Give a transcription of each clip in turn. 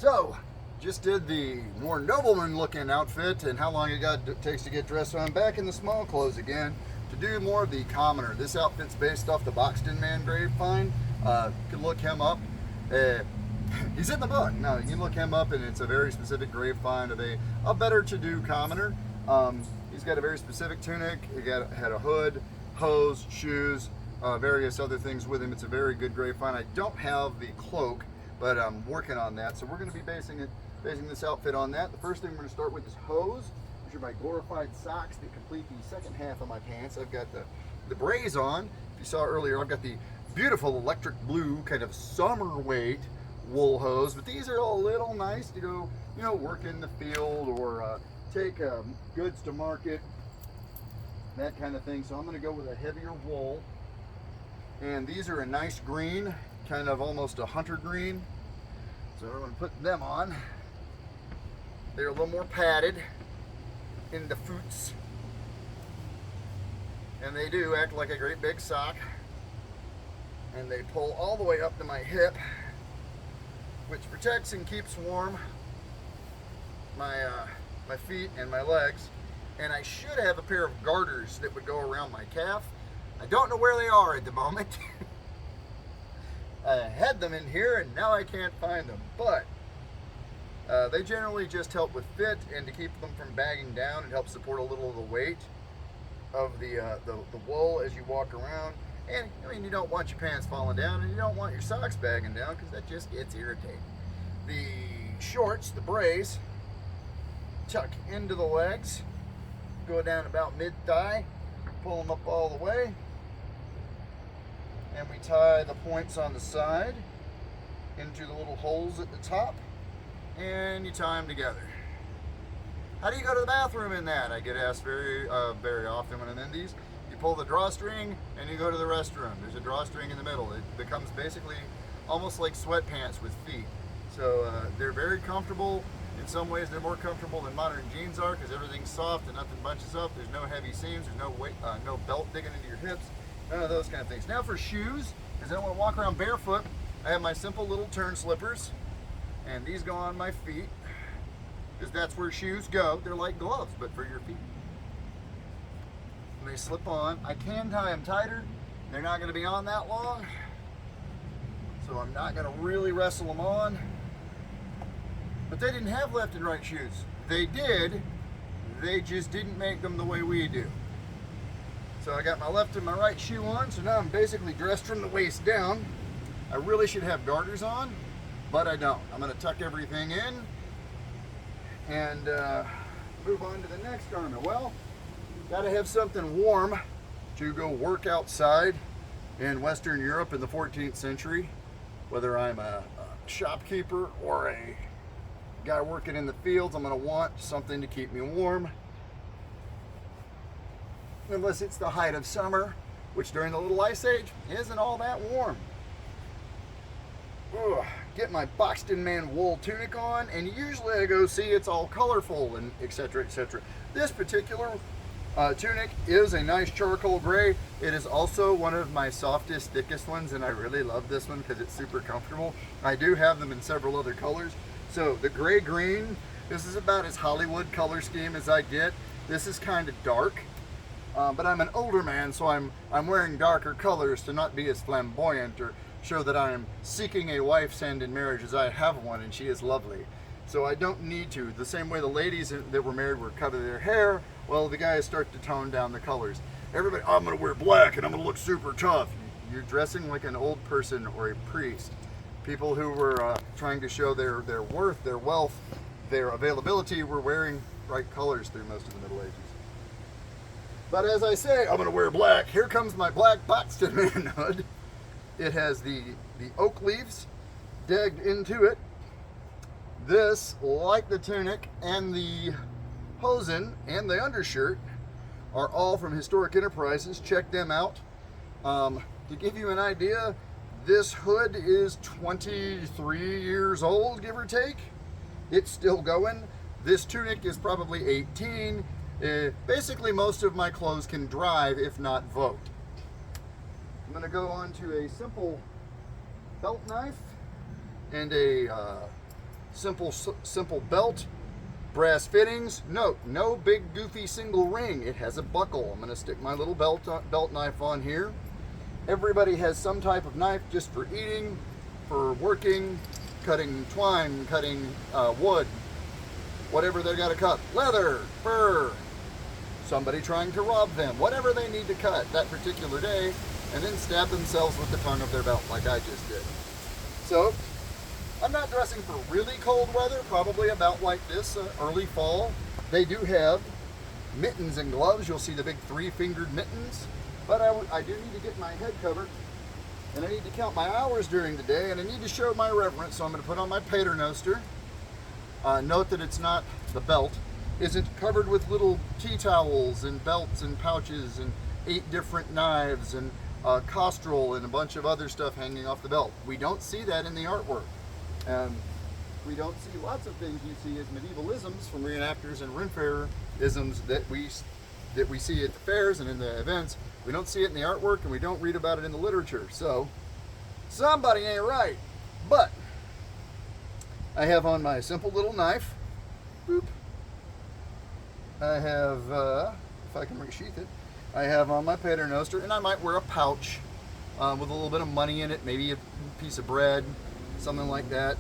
So, just did the more nobleman looking outfit and how long it takes to get dressed. So I'm back in the small clothes again to do more of the commoner. This outfit's based off the Bocksten man grapevine. You can look him up. He's in the book. Now you can look him up, and it's a very specific grapevine of a better to-do commoner. He's got a very specific tunic. Had a hood, hose, shoes, various other things with him. It's a very good grapevine. I don't have the cloak, but I'm working on that. So we're going to be basing this outfit on that. The first thing we're going to start with is hose. These are my glorified socks that complete the second half of my pants. I've got the braze on. If you saw earlier, I've got the beautiful electric blue kind of summer weight wool hose, but these are a little nice to go, work in the field or take goods to market, that kind of thing. So I'm going to go with a heavier wool, and these are a nice green, kind of almost a hunter green. So I'm going to put them on. They're a little more padded in the foots, and they do act like a great big sock, and they pull all the way up to my hip, which protects and keeps warm my feet and my legs. And I should have a pair of garters that would go around my calf. I don't know where they are at the moment. I had them in here and now I can't find them, but they generally just help with fit and to keep them from bagging down. It helps support a little of the weight of the wool as you walk around. And I mean, you don't want your pants falling down, and you don't want your socks bagging down because that just gets irritating. The shorts, the braze, tuck into the legs, go down about mid-thigh, pull them up all the way, and we tie the points on the side into the little holes at the top, and you tie them together. How do you go to the bathroom in that? I get asked very often when I'm in these. You pull the drawstring and you go to the restroom. There's a drawstring in the middle. It becomes basically almost like sweatpants with feet. So they're very comfortable. In some ways they're more comfortable than modern jeans are because everything's soft and nothing bunches up. There's no heavy seams. There's no weight, no belt digging into your hips. None of those kind of things. Now for shoes, because I don't want to walk around barefoot, I have my simple little turn slippers, and these go on my feet because that's where shoes go. They're like gloves, but for your feet. And they slip on. I can tie them tighter. They're not going to be on that long, so I'm not going to really wrestle them on. But they didn't have left and right shoes. They did. They just didn't make them the way we do. So I got my left and my right shoe on, so now I'm basically dressed from the waist down. I really should have garters on, but I don't. I'm going to tuck everything in and move on to the next garment. Well, got to have something warm to go work outside in Western Europe in the 14th century, whether I'm a shopkeeper or a guy working in the fields. I'm going to want something to keep me warm, unless it's the height of summer, which during the Little Ice Age isn't all that warm. Ugh. Get my Bocksten Man wool tunic on, and usually I go see it's all colorful and etc. etc. This particular tunic is a nice charcoal gray. It is also one of my softest, thickest ones, and I really love this one because it's super comfortable. I do have them in several other colors. So the gray green, this is about as Hollywood color scheme as I get. This is kind of dark, but I'm an older man, so I'm wearing darker colors to not be as flamboyant or show that I am seeking a wife's hand in marriage, as I have one and she is lovely. So I don't need to. The same way the ladies that were married were cutting their hair, well, the guys start to tone down the colors. Everybody, I'm going to wear black and I'm going to look super tough. You're dressing like an old person or a priest. People who were trying to show their worth, their wealth, their availability were wearing bright colors through most of the Middle Ages. But as I say, I'm going to wear black. Here comes my black Bocksten Man hood. It has the oak leaves dagged into it. This, like the tunic and the hosen and the undershirt, are all from Historic Enterprises. Check them out. To give you an idea, this hood is 23 years old, give or take. It's still going. This tunic is probably 18. Basically, most of my clothes can drive, if not vote. I'm going to go on to a simple belt knife and a simple belt, brass fittings. Note, no big goofy single ring. It has a buckle. I'm going to stick my little belt knife on here. Everybody has some type of knife just for eating, for working, cutting twine, cutting wood, whatever they got to cut. Leather, fur, somebody trying to rob them, whatever they need to cut that particular day, and then stab themselves with the tongue of their belt like I just did. So, I'm not dressing for really cold weather, probably about like this, early fall. They do have mittens and gloves. You'll see the big 3-fingered mittens. But I do need to get my head covered, and I need to count my hours during the day, and I need to show my reverence, so I'm going to put on my paternoster. Note that it's not, the belt isn't covered with little tea towels and belts and pouches and 8 different knives and costrol and a bunch of other stuff hanging off the belt. We don't see that in the artwork. We don't see lots of things you see as medievalisms from reenactors and Ren Fair-isms that we see at the fairs and in the events. We don't see it in the artwork, and we don't read about it in the literature. So, somebody ain't right. But, I have on my simple little knife. Boop. I have, if I can resheath it, I have on my paternoster, and I might wear a pouch with a little bit of money in it, maybe a piece of bread, something like that.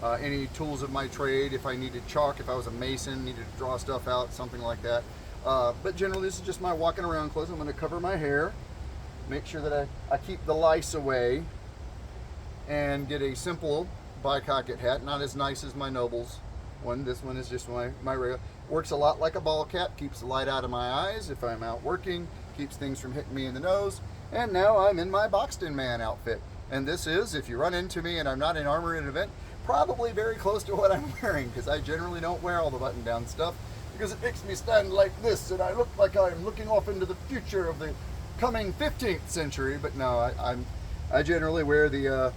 Any tools of my trade, if I needed chalk, if I was a mason, needed to draw stuff out, something like that. But generally, this is just my walking around clothes. I'm going to cover my hair, make sure that I keep the lice away, and get a simple bicocket hat, not as nice as my Nobles one. This one is just my regular. Works a lot like a ball cap, keeps the light out of my eyes if I'm out working, keeps things from hitting me in the nose. And now I'm in my boxsten man outfit. And this is, if you run into me and I'm not in armor at an event, probably very close to what I'm wearing, because I generally don't wear all the button-down stuff, because it makes me stand like this, and I look like I'm looking off into the future of the coming 15th century. But no, I generally wear the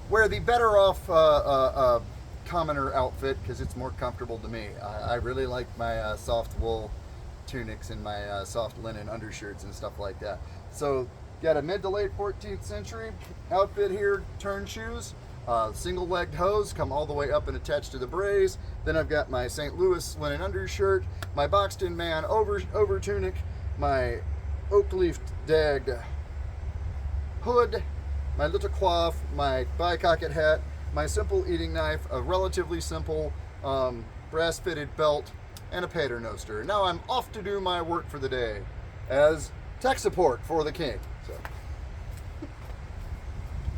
better off commoner outfit, because it's more comfortable to me. I really like my soft wool tunics and my soft linen undershirts and stuff like that. So got a mid to late 14th century outfit here, turn shoes. Single-legged hose come all the way up and attached to the brays. Then I've got my St. Louis linen undershirt, my boxsten man over tunic, my oak leaf dagged hood, my little coif, my bicocket hat, my simple eating knife, a relatively simple brass-fitted belt, and a paternoster. Now I'm off to do my work for the day as tech support for the king. So.